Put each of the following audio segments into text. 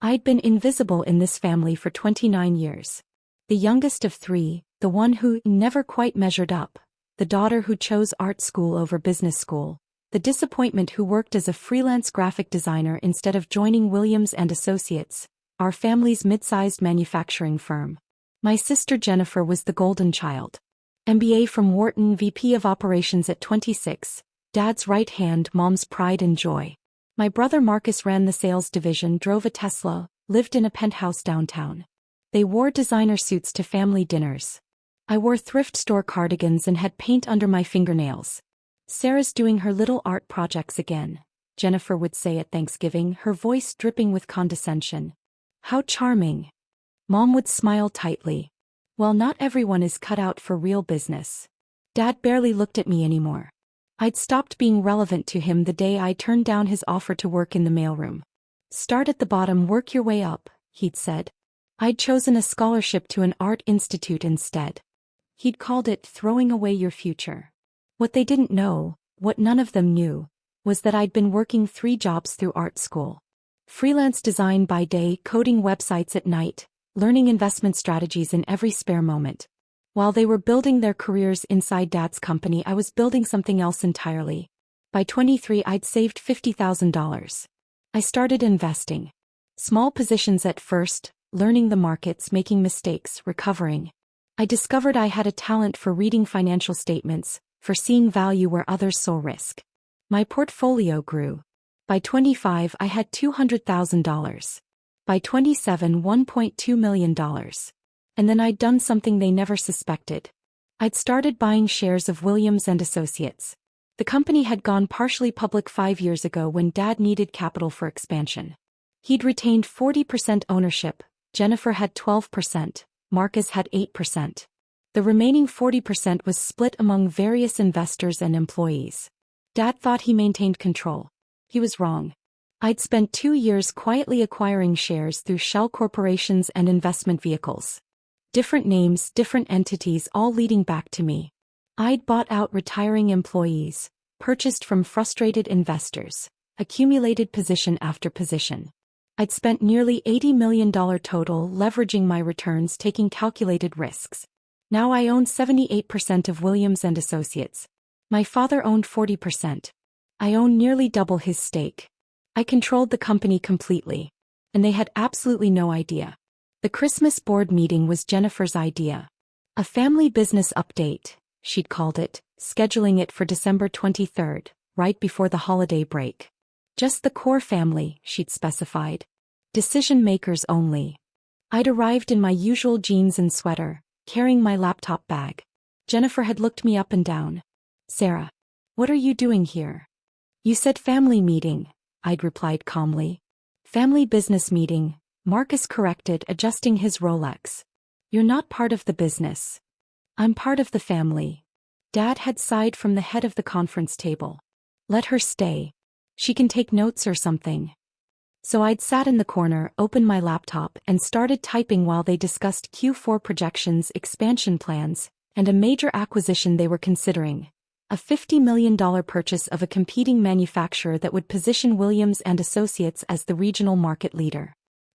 I'd been invisible in this family for 29 years. The youngest of three, the one who never quite measured up, the daughter who chose art school over business school, the disappointment who worked as a freelance graphic designer instead of joining Williams and Associates, our family's mid-sized manufacturing firm. My sister Jennifer was the golden child. MBA from Wharton, VP of Operations at 26, Dad's right hand, Mom's pride and joy. My brother Marcus ran the sales division, drove a Tesla, lived in a penthouse downtown. They wore designer suits to family dinners. I wore thrift store cardigans and had paint under my fingernails. Sarah's doing her little art projects again, Jennifer would say at Thanksgiving, her voice dripping with condescension. How charming. Mom would smile tightly. Well, not everyone is cut out for real business. Dad barely looked at me anymore. I'd stopped being relevant to him the day I turned down his offer to work in the mailroom. Start at the bottom, work your way up, he'd said. I'd chosen a scholarship to an art institute instead. He'd called it throwing away your future. What they didn't know, what none of them knew, was that I'd been working 3 jobs through art school. Freelance design by day, coding websites at night, learning investment strategies in every spare moment. While they were building their careers inside Dad's company, I was building something else entirely. By 23, I'd saved $50,000. I started investing. Small positions at first, learning the markets, making mistakes, recovering. I discovered I had a talent for reading financial statements, for seeing value where others saw risk. My portfolio grew. By 25, I had $200,000. By 27, $1.2 million. And then I'd done something they never suspected. I'd started buying shares of Williams and Associates. The company had gone partially public 5 years ago when Dad needed capital for expansion. He'd retained 40% ownership, Jennifer had 12%, Marcus had 8%. The remaining 40% was split among various investors and employees. Dad thought he maintained control. He was wrong. I'd spent 2 years quietly acquiring shares through shell corporations and investment vehicles. Different names, different entities, all leading back to me. I'd bought out retiring employees, purchased from frustrated investors, accumulated position after position. I'd spent nearly $80 million total leveraging my returns, taking calculated risks. Now I own 78% of Williams and Associates. My father owned 40%. I own nearly double his stake. I controlled the company completely. And they had absolutely no idea. The Christmas board meeting was Jennifer's idea. A family business update, she'd called it, scheduling it for December 23rd, right before the holiday break. Just the core family, she'd specified. Decision makers only. I'd arrived in my usual jeans and sweater, carrying my laptop bag. Jennifer had looked me up and down. Sarah, what are you doing here? You said family meeting, I'd replied calmly. Family business meeting, Marcus corrected, adjusting his Rolex. You're not part of the business. I'm part of the family. Dad had sighed from the head of the conference table. Let her stay. She can take notes or something. So I'd sat in the corner, opened my laptop, and started typing while they discussed Q4 projections, expansion plans, and a major acquisition they were considering. A $50 million purchase of a competing manufacturer that would position Williams and Associates as the regional market leader.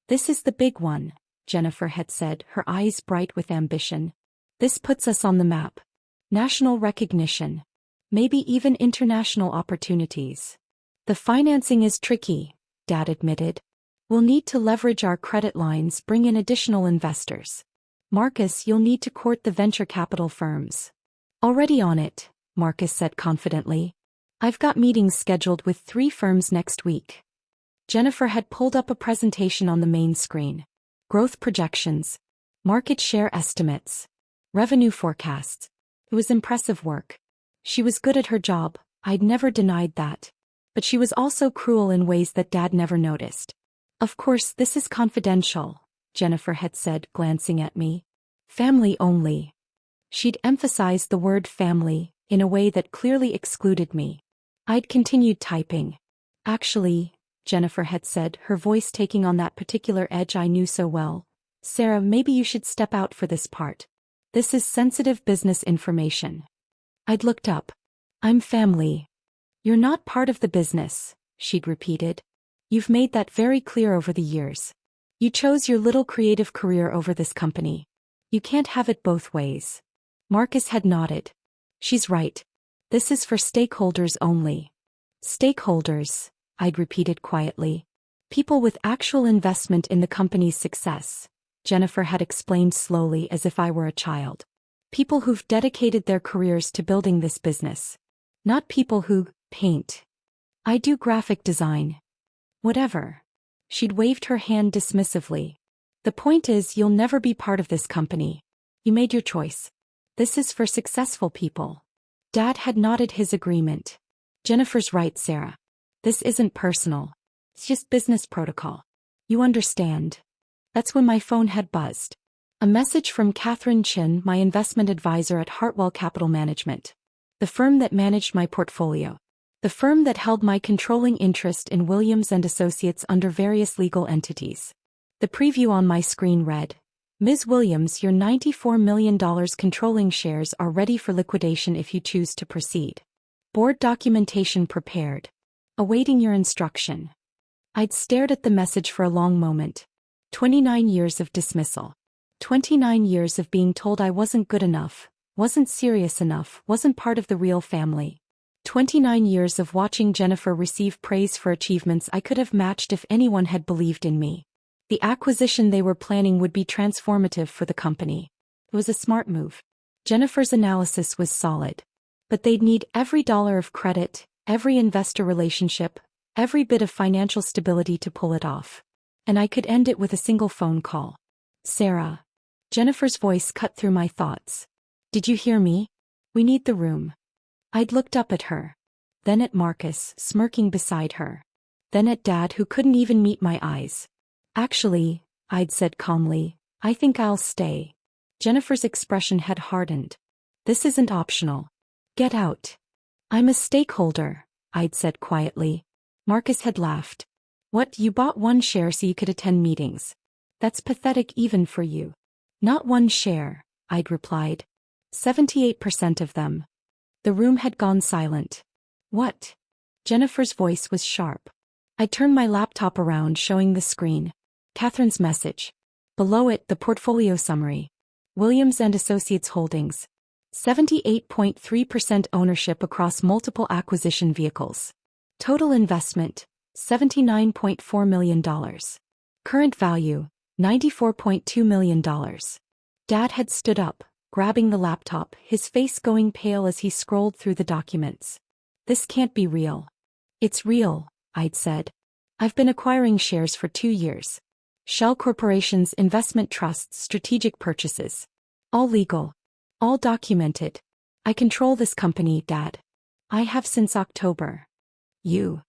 This is the big one, Jennifer had said, her eyes bright with ambition. This puts us on the map. National recognition. Maybe even international opportunities. The financing is tricky, Dad admitted. We'll need to leverage our credit lines, bring in additional investors. Marcus, you'll need to court the venture capital firms. Already on it, Marcus said confidently. I've got meetings scheduled with 3 firms next week. Jennifer had pulled up a presentation on the main screen. Growth projections. Market share estimates. Revenue forecasts. It was impressive work. She was good at her job, I'd never denied that. But she was also cruel in ways that Dad never noticed. Of course, this is confidential, Jennifer had said, glancing at me. Family only. She'd emphasized the word family, in a way that clearly excluded me. I'd continued typing. Actually, Jennifer had said, her voice taking on that particular edge I knew so well. Sarah, maybe you should step out for this part. This is sensitive business information. I'd looked up. I'm family. You're not part of the business, she'd repeated. You've made that very clear over the years. You chose your little creative career over this company. You can't have it both ways. Marcus had nodded. She's right. This is for stakeholders only. Stakeholders, I'd repeated quietly. People with actual investment in the company's success, Jennifer had explained slowly as if I were a child. People who've dedicated their careers to building this business. Not people who paint. I do graphic design. Whatever. She'd waved her hand dismissively. The point is, you'll never be part of this company. You made your choice. This is for successful people. Dad had nodded his agreement. Jennifer's right, Sarah. This isn't personal. It's just business protocol. You understand. That's when my phone had buzzed. A message from Catherine Chin, my investment advisor at Hartwell Capital Management. The firm that managed my portfolio. The firm that held my controlling interest in Williams & Associates under various legal entities. The preview on my screen read, Ms. Williams, your $94 million controlling shares are ready for liquidation if you choose to proceed. Board documentation prepared. Awaiting your instruction. I'd stared at the message for a long moment. 29 years of dismissal. 29 years of being told I wasn't good enough, wasn't serious enough, wasn't part of the real family. 29 years of watching Jennifer receive praise for achievements I could have matched if anyone had believed in me. The acquisition they were planning would be transformative for the company. It was a smart move. Jennifer's analysis was solid. But they'd need every dollar of credit, every investor relationship, every bit of financial stability to pull it off. And I could end it with a single phone call. Sarah. Jennifer's voice cut through my thoughts. Did you hear me? We need the room. I'd looked up at her. Then at Marcus, smirking beside her. Then at Dad, who couldn't even meet my eyes. Actually, I'd said calmly, I think I'll stay. Jennifer's expression had hardened. This isn't optional. Get out. I'm a stakeholder, I'd said quietly. Marcus had laughed. What, you bought one share so you could attend meetings? That's pathetic even for you. Not one share, I'd replied. 78% of them. The room had gone silent. What? Jennifer's voice was sharp. I turned my laptop around, showing the screen. Catherine's message. Below it, the portfolio summary. Williams & Associates Holdings. 78.3% ownership across multiple acquisition vehicles. Total investment, $79.4 million. Current value, $94.2 million. Dad had stood up, grabbing the laptop, his face going pale as he scrolled through the documents. This can't be real. It's real, I'd said. I've been acquiring shares for 2 years. Shell corporations, investment trusts, strategic purchases. All legal. All documented. I control this company, Dad. I have since October. You.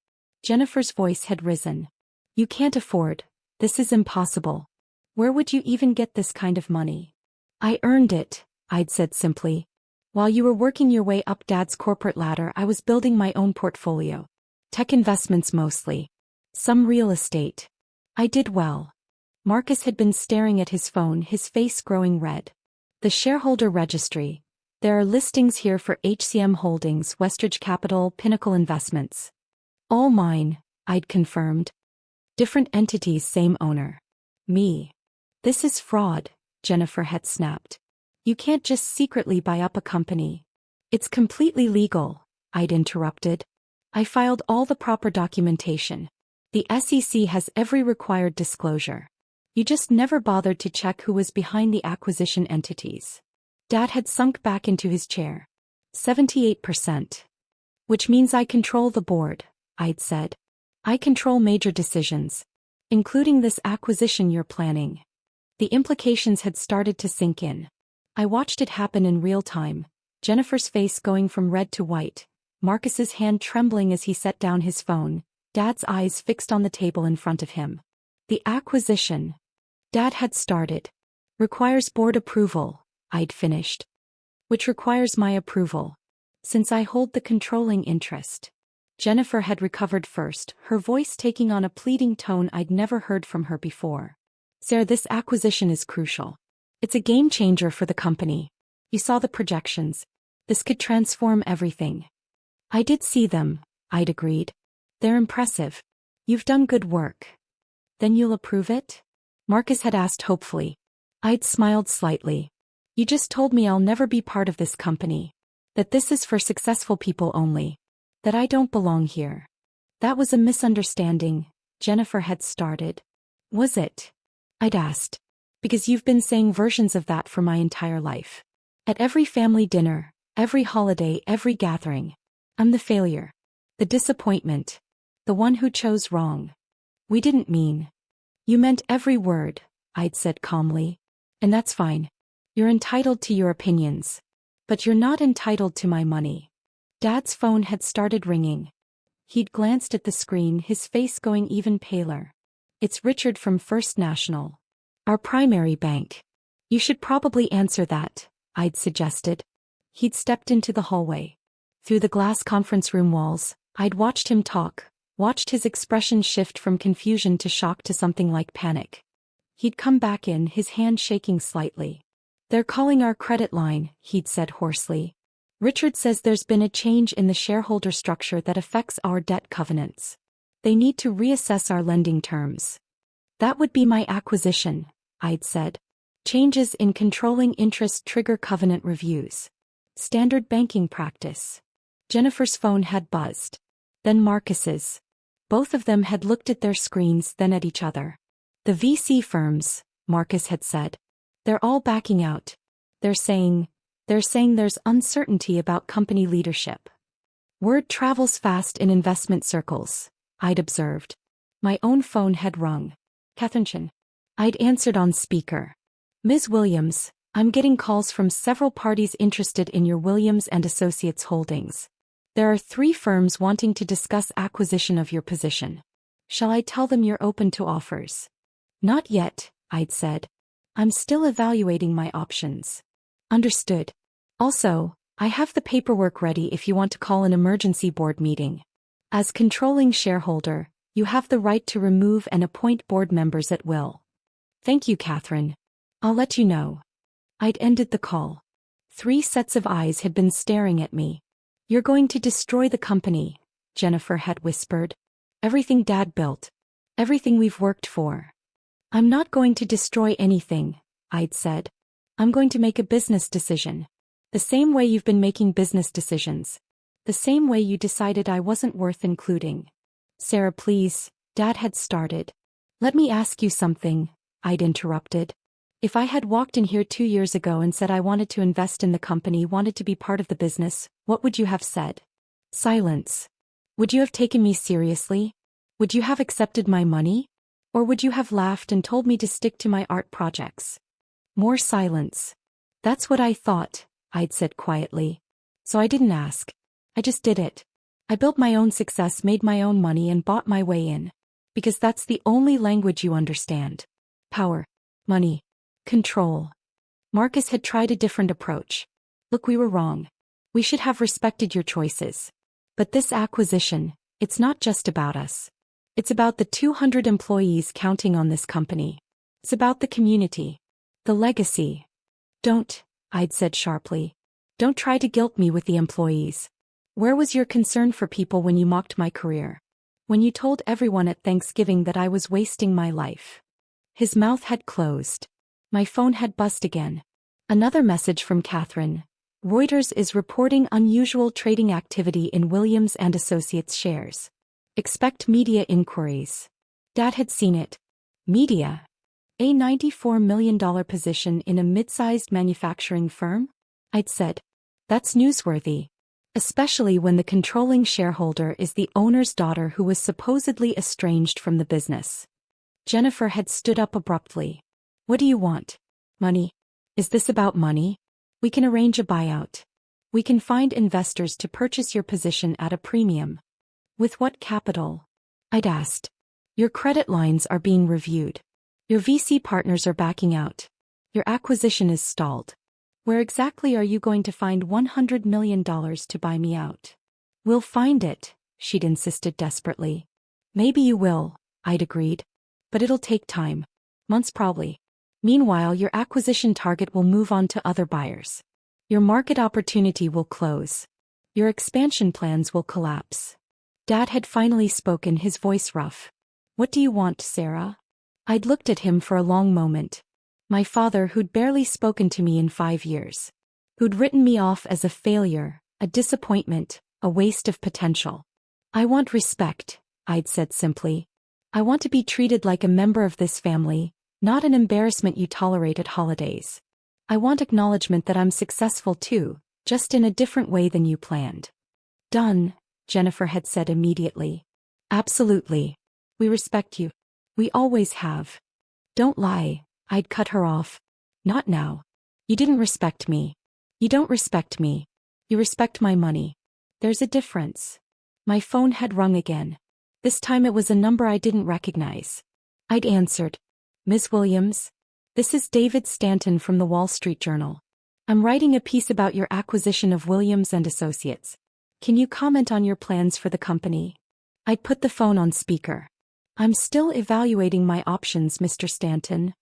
Jennifer's voice had risen. You can't afford. This is impossible. Where would you even get this kind of money? I earned it, I'd said simply. While you were working your way up Dad's corporate ladder, I was building my own portfolio. Tech investments mostly. Some real estate. I did well. Marcus had been staring at his phone, his face growing red. The shareholder registry. There are listings here for HCM Holdings, Westridge Capital, Pinnacle Investments. All mine, I'd confirmed. Different entities, same owner. Me. This is fraud, Jennifer had snapped. You can't just secretly buy up a company. It's completely legal, I'd interrupted. I filed all the proper documentation. The SEC has every required disclosure. You just never bothered to check who was behind the acquisition entities. Dad had sunk back into his chair. 78%. Which means I control the board, I'd said. I control major decisions. Including this acquisition you're planning. The implications had started to sink in. I watched it happen in real time, Jennifer's face going from red to white, Marcus's hand trembling as he set down his phone, Dad's eyes fixed on the table in front of him. The acquisition. Dad had started. Requires board approval, I'd finished. Which requires my approval. Since I hold the controlling interest. Jennifer had recovered first, her voice taking on a pleading tone I'd never heard from her before. Sarah, this acquisition is crucial. It's a game changer for the company. You saw the projections. This could transform everything. I did see them, I'd agreed. They're impressive. You've done good work. Then you'll approve it? Marcus had asked hopefully. I'd smiled slightly. You just told me I'll never be part of this company. That this is for successful people only. That I don't belong here. That was a misunderstanding, Jennifer had started. Was it? I'd asked. Because you've been saying versions of that for my entire life. At every family dinner, every holiday, every gathering. I'm the failure. The disappointment. The one who chose wrong. We didn't mean. You meant every word, I'd said calmly. And that's fine. You're entitled to your opinions. But you're not entitled to my money. Dad's phone had started ringing. He'd glanced at the screen, his face going even paler. It's Richard from First National. Our primary bank. You should probably answer that, I'd suggested. He'd stepped into the hallway. Through the glass conference room walls, I'd watched him talk, watched his expression shift from confusion to shock to something like panic. He'd come back in, his hand shaking slightly. They're calling our credit line, he'd said hoarsely. Richard says there's been a change in the shareholder structure that affects our debt covenants. They need to reassess our lending terms. That would be my acquisition, I'd said. Changes in controlling interest trigger covenant reviews. Standard banking practice. Jennifer's phone had buzzed. Then Marcus's. Both of them had looked at their screens, then at each other. The VC firms, Marcus had said. They're all backing out. They're saying there's uncertainty about company leadership. Word travels fast in investment circles, I'd observed. My own phone had rung. Catherine. I'd answered on speaker. Ms. Williams, I'm getting calls from several parties interested in your Williams and Associates holdings. There are 3 firms wanting to discuss acquisition of your position. Shall I tell them you're open to offers? Not yet, I'd said. I'm still evaluating my options. Understood. Also, I have the paperwork ready if you want to call an emergency board meeting. As controlling shareholder, you have the right to remove and appoint board members at will. Thank you, Catherine. I'll let you know. I'd ended the call. 3 sets of eyes had been staring at me. You're going to destroy the company, Jennifer had whispered. Everything Dad built. Everything we've worked for. I'm not going to destroy anything, I'd said. I'm going to make a business decision. The same way you've been making business decisions. The same way you decided I wasn't worth including. Sarah, please, Dad had started. Let me ask you something, I'd interrupted. If I had walked in here 2 years ago and said I wanted to invest in the company, wanted to be part of the business, what would you have said? Silence. Would you have taken me seriously? Would you have accepted my money? Or would you have laughed and told me to stick to my art projects? More silence. That's what I thought, I'd said quietly. So I didn't ask. I just did it. I built my own success, made my own money, and bought my way in. Because that's the only language you understand. Power. Money. Control. Marcus had tried a different approach. Look, we were wrong. We should have respected your choices. But this acquisition, it's not just about us. It's about the 200 employees counting on this company. It's about the community. The legacy. Don't, I'd said sharply. Don't try to guilt me with the employees. Where was your concern for people when you mocked my career? When you told everyone at Thanksgiving that I was wasting my life? His mouth had closed. My phone had buzzed again. Another message from Catherine. Reuters is reporting unusual trading activity in Williams and Associates shares. Expect media inquiries. Dad had seen it. Media. A $94 million position in a mid-sized manufacturing firm? I'd said. That's newsworthy. Especially when the controlling shareholder is the owner's daughter who was supposedly estranged from the business. Jennifer had stood up abruptly. What do you want? Money? Is this about money? We can arrange a buyout. We can find investors to purchase your position at a premium. With what capital? I'd asked. Your credit lines are being reviewed. Your VC partners are backing out. Your acquisition is stalled. Where exactly are you going to find $100 million to buy me out? We'll find it, she'd insisted desperately. Maybe you will, I'd agreed. But it'll take time. Months probably. Meanwhile, your acquisition target will move on to other buyers. Your market opportunity will close. Your expansion plans will collapse. Dad had finally spoken, his voice rough. What do you want, Sarah? I'd looked at him for a long moment. My father, who'd barely spoken to me in 5 years. Who'd written me off as a failure, a disappointment, a waste of potential. I want respect, I'd said simply. I want to be treated like a member of this family, not an embarrassment you tolerate at holidays. I want acknowledgement that I'm successful too, just in a different way than you planned. Done, Jennifer had said immediately. Absolutely. We respect you. We always have. Don't lie, I'd cut her off. Not now. You didn't respect me. You don't respect me. You respect my money. There's a difference. My phone had rung again. This time it was a number I didn't recognize. I'd answered. Ms. Williams? This is David Stanton from the Wall Street Journal. I'm writing a piece about your acquisition of Williams & Associates. Can you comment on your plans for the company? I'd put the phone on speaker. I'm still evaluating my options, Mr. Stanton.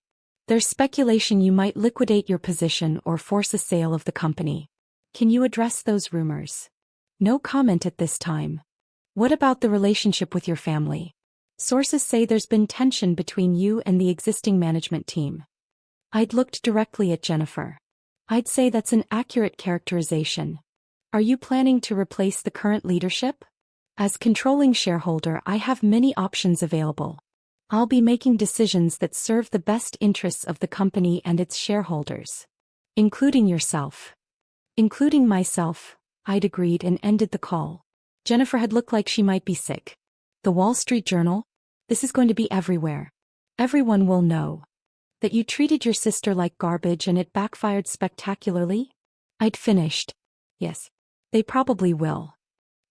There's speculation you might liquidate your position or force a sale of the company. Can you address those rumors? No comment at this time. What about the relationship with your family? Sources say there's been tension between you and the existing management team. I'd looked directly at Jennifer. I'd say that's an accurate characterization. Are you planning to replace the current leadership? As controlling shareholder, I have many options available. I'll be making decisions that serve the best interests of the company and its shareholders. Including yourself. Including myself, I'd agreed and ended the call. Jennifer had looked like she might be sick. The Wall Street Journal? This is going to be everywhere. Everyone will know. That you treated your sister like garbage and it backfired spectacularly? I'd finished. Yes. They probably will.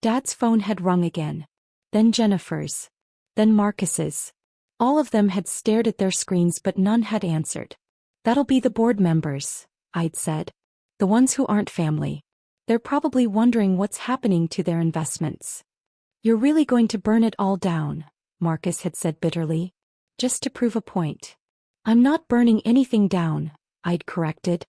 Dad's phone had rung again. Then Jennifer's. Then Marcus's. All of them had stared at their screens but none had answered. That'll be the board members, I'd said. The ones who aren't family. They're probably wondering what's happening to their investments. You're really going to burn it all down, Marcus had said bitterly. Just to prove a point. I'm not burning anything down, I'd corrected.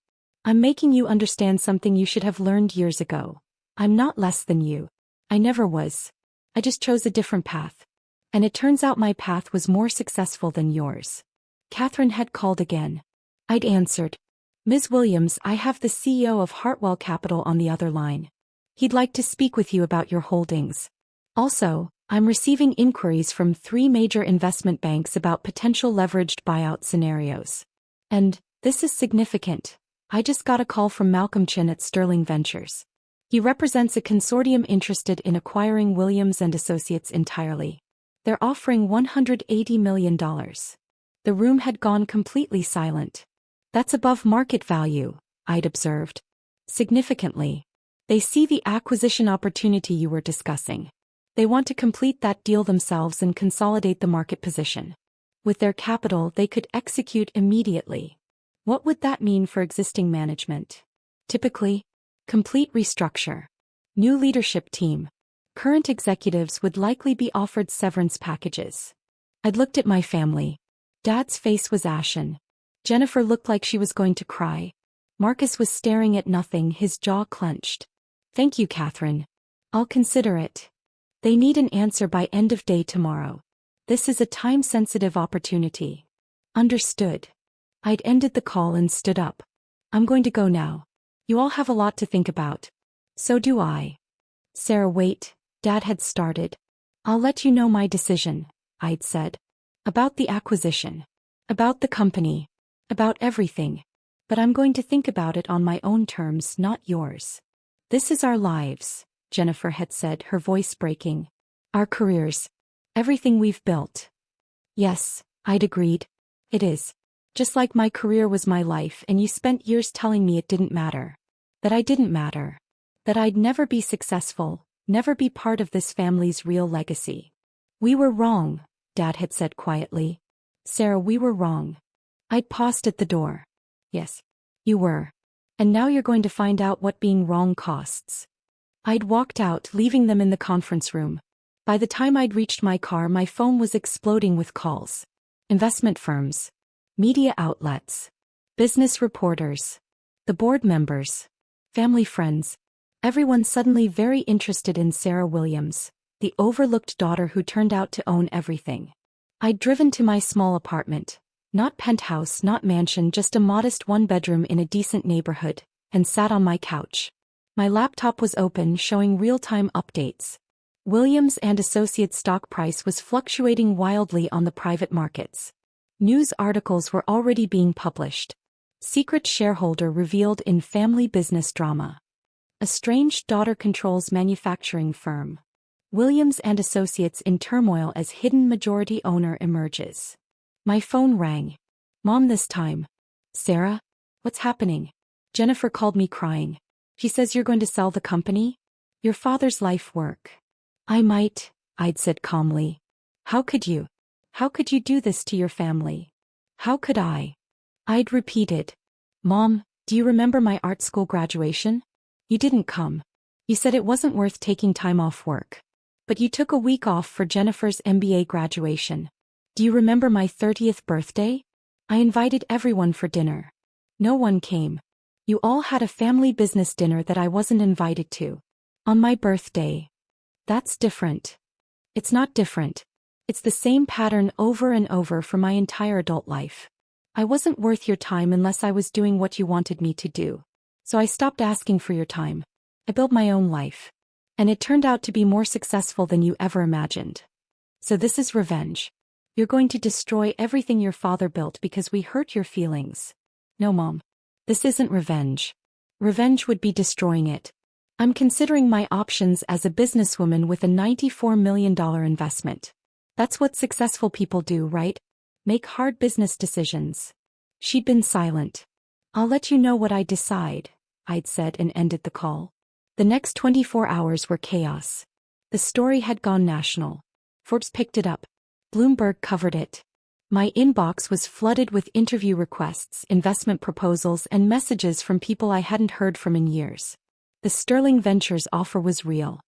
I'm making you understand something you should have learned years ago. I'm not less than you. I never was. I just chose a different path. And it turns out my path was more successful than yours. Catherine had called again. I'd answered. Ms. Williams, I have the CEO of Hartwell Capital on the other line. He'd like to speak with you about your holdings. Also, I'm receiving inquiries from 3 major investment banks about potential leveraged buyout scenarios. And, this is significant, I just got a call from Malcolm Chin at Sterling Ventures. He represents a consortium interested in acquiring Williams & Associates entirely. They're offering $180 million. The room had gone completely silent. That's above market value, I'd observed. Significantly. They see the acquisition opportunity you were discussing. They want to complete that deal themselves and consolidate the market position. With their capital, they could execute immediately. What would that mean for existing management? Typically, complete restructure. New leadership team. Current executives would likely be offered severance packages. I'd looked at my family. Dad's face was ashen. Jennifer looked like she was going to cry. Marcus was staring at nothing, his jaw clenched. Thank you, Catherine. I'll consider it. They need an answer by end of day tomorrow. This is a time-sensitive opportunity. Understood. I'd ended the call and stood up. I'm going to go now. You all have a lot to think about. So do I. Sarah, wait, Dad had started. I'll let you know my decision, I'd said. About the acquisition. About the company. About everything. But I'm going to think about it on my own terms, not yours. This is our lives, Jennifer had said, her voice breaking. Our careers. Everything we've built. Yes, I'd agreed. It is. Just like my career was my life and you spent years telling me it didn't matter. That I didn't matter. That I'd never be successful, never be part of this family's real legacy. We were wrong, Dad had said quietly. Sarah, we were wrong. I'd paused at the door. Yes. You were. And now you're going to find out what being wrong costs. I'd walked out, leaving them in the conference room. By the time I'd reached my car, my phone was exploding with calls. Investment firms. Media outlets. Business reporters. The board members. Family friends. Everyone suddenly very interested in Sarah Williams, the overlooked daughter who turned out to own everything. I'd driven to my small apartment, Not penthouse, not mansion, just a modest one-bedroom in a decent neighborhood, and sat on my couch. My laptop was open, showing real-time updates. Williams and Associates stock price was fluctuating wildly on the private markets. News articles were already being published. Secret shareholder revealed in family business drama. Estranged daughter controls manufacturing firm. Williams and Associates in turmoil as hidden majority owner emerges. My phone rang. Mom this time. Sarah? What's happening? Jennifer called me crying. She says you're going to sell the company? Your father's life work. I might, I'd said calmly. How could you? How could you do this to your family? How could I? I'd repeated. Mom, do you remember my art school graduation? You didn't come. You said it wasn't worth taking time off work. But you took a week off for Jennifer's MBA graduation. Do you remember my 30th birthday? I invited everyone for dinner. No one came. You all had a family business dinner that I wasn't invited to. On my birthday. That's different. It's not different. It's the same pattern over and over for my entire adult life. I wasn't worth your time unless I was doing what you wanted me to do. So I stopped asking for your time. I built my own life. And it turned out to be more successful than you ever imagined. So this is revenge. You're going to destroy everything your father built because we hurt your feelings. No, Mom. This isn't revenge. Revenge would be destroying it. I'm considering my options as a businesswoman with a $94 million investment. That's what successful people do, right? Make hard business decisions. She'd been silent. I'll let you know what I decide, I'd said and ended the call. The next 24 hours were chaos. The story had gone national. Forbes picked it up. Bloomberg covered it. My inbox was flooded with interview requests, investment proposals, and messages from people I hadn't heard from in years. The Sterling Ventures offer was real.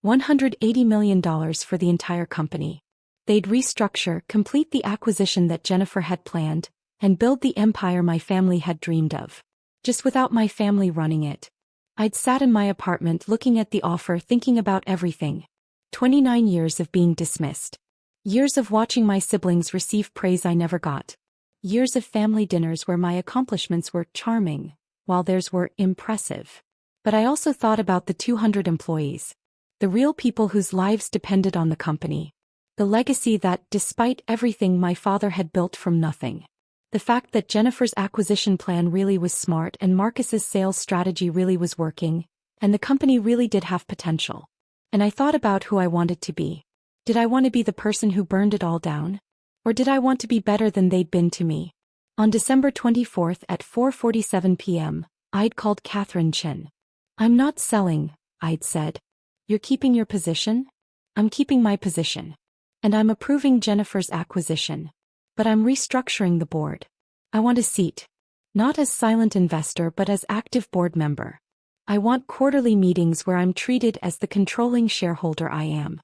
$180 million for the entire company. They'd restructure, complete the acquisition that Jennifer had planned, and build the empire my family had dreamed of. Just without my family running it. I'd sat in my apartment looking at the offer, thinking about everything. 29 years of being dismissed. Years of watching my siblings receive praise I never got. Years of family dinners where my accomplishments were charming, while theirs were impressive. But I also thought about the 200 employees. The real people whose lives depended on the company. The legacy that, despite everything my father had built from nothing. The fact that Jennifer's acquisition plan really was smart and Marcus's sales strategy really was working, and the company really did have potential. And I thought about who I wanted to be. Did I want to be the person who burned it all down? Or did I want to be better than they'd been to me? On December 24th at 4:47 p.m., I'd called Catherine Chin. I'm not selling, I'd said. You're keeping your position? I'm keeping my position. And I'm approving Jennifer's acquisition. But I'm restructuring the board. I want a seat. Not as silent investor but as active board member. I want quarterly meetings where I'm treated as the controlling shareholder I am.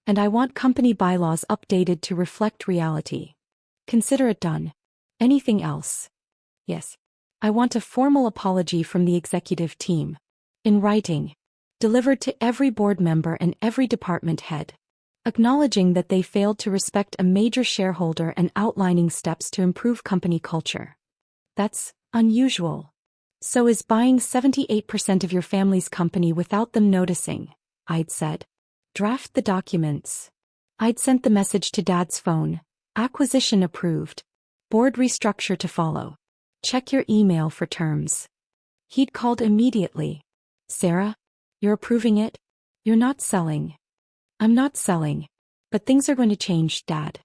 And I want company bylaws updated to reflect reality. Consider it done. Anything else? Yes. I want a formal apology from the executive team. In writing. Delivered to every board member and every department head. Acknowledging that they failed to respect a major shareholder and outlining steps to improve company culture. That's unusual. So is buying 78% of your family's company without them noticing, I'd said. Draft the documents. I'd sent the message to Dad's phone. Acquisition approved. Board restructure to follow. Check your email for terms. He'd called immediately. Sarah? You're approving it? You're not selling. I'm not selling. But things are going to change, Dad.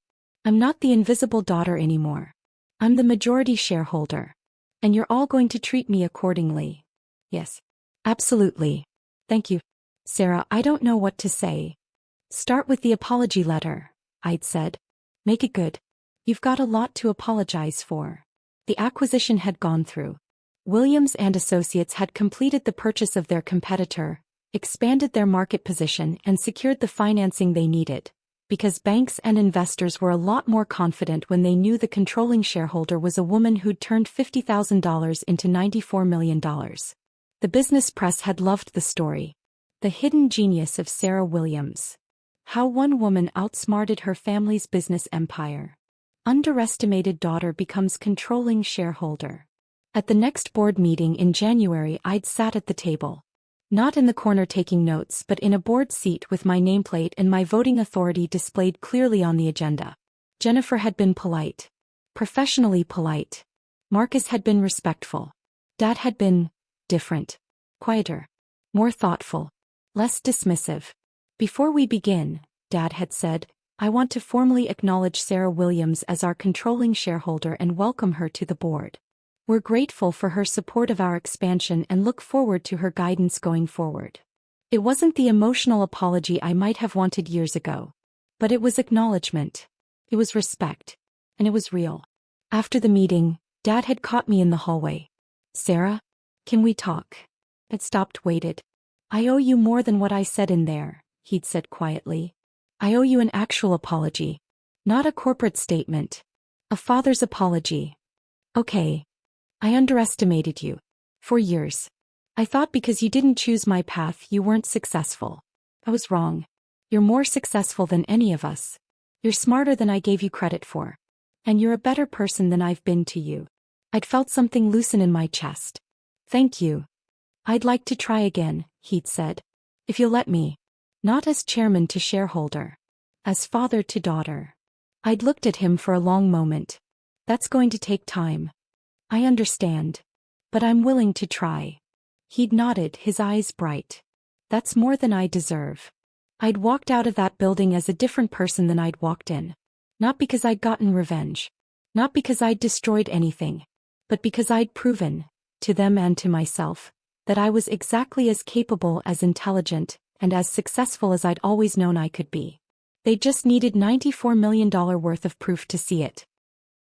I'm not the invisible daughter anymore. I'm the majority shareholder. And you're all going to treat me accordingly. Yes. Absolutely. Thank you. Sarah, I don't know what to say. Start with the apology letter, I'd said. Make it good. You've got a lot to apologize for. The acquisition had gone through. Williams and Associates had completed the purchase of their competitor, expanded their market position and secured the financing they needed, because banks and investors were a lot more confident when they knew the controlling shareholder was a woman who'd turned $50,000 into $94 million. The business press had loved the story. The hidden genius of Sarah Williams. How one woman outsmarted her family's business empire. Underestimated daughter becomes controlling shareholder. At the next board meeting in January, I'd sat at the table. Not in the corner taking notes, but in a board seat with my nameplate and my voting authority displayed clearly on the agenda. Jennifer had been polite. Professionally polite. Marcus had been respectful. Dad had been different. Quieter. More thoughtful. Less dismissive. Before we begin, Dad had said, I want to formally acknowledge Sarah Williams as our controlling shareholder and welcome her to the board. We're grateful for her support of our expansion and look forward to her guidance going forward. It wasn't the emotional apology I might have wanted years ago. But it was acknowledgement. It was respect. And it was real. After the meeting, Dad had caught me in the hallway. Sarah? Can we talk? I'd stopped, waited. I owe you more than what I said in there, he'd said quietly. I owe you an actual apology. Not a corporate statement. A father's apology. Okay. I underestimated you. For years. I thought because you didn't choose my path you weren't successful. I was wrong. You're more successful than any of us. You're smarter than I gave you credit for. And you're a better person than I've been to you. I'd felt something loosen in my chest. Thank you. I'd like to try again, he'd said. If you'll let me. Not as chairman to shareholder. As father to daughter. I'd looked at him for a long moment. That's going to take time. I understand. But I'm willing to try. He'd nodded, his eyes bright. That's more than I deserve. I'd walked out of that building as a different person than I'd walked in. Not because I'd gotten revenge. Not because I'd destroyed anything. But because I'd proven, to them and to myself, that I was exactly as capable, as intelligent, and as successful as I'd always known I could be. They just needed $94 million worth of proof to see it.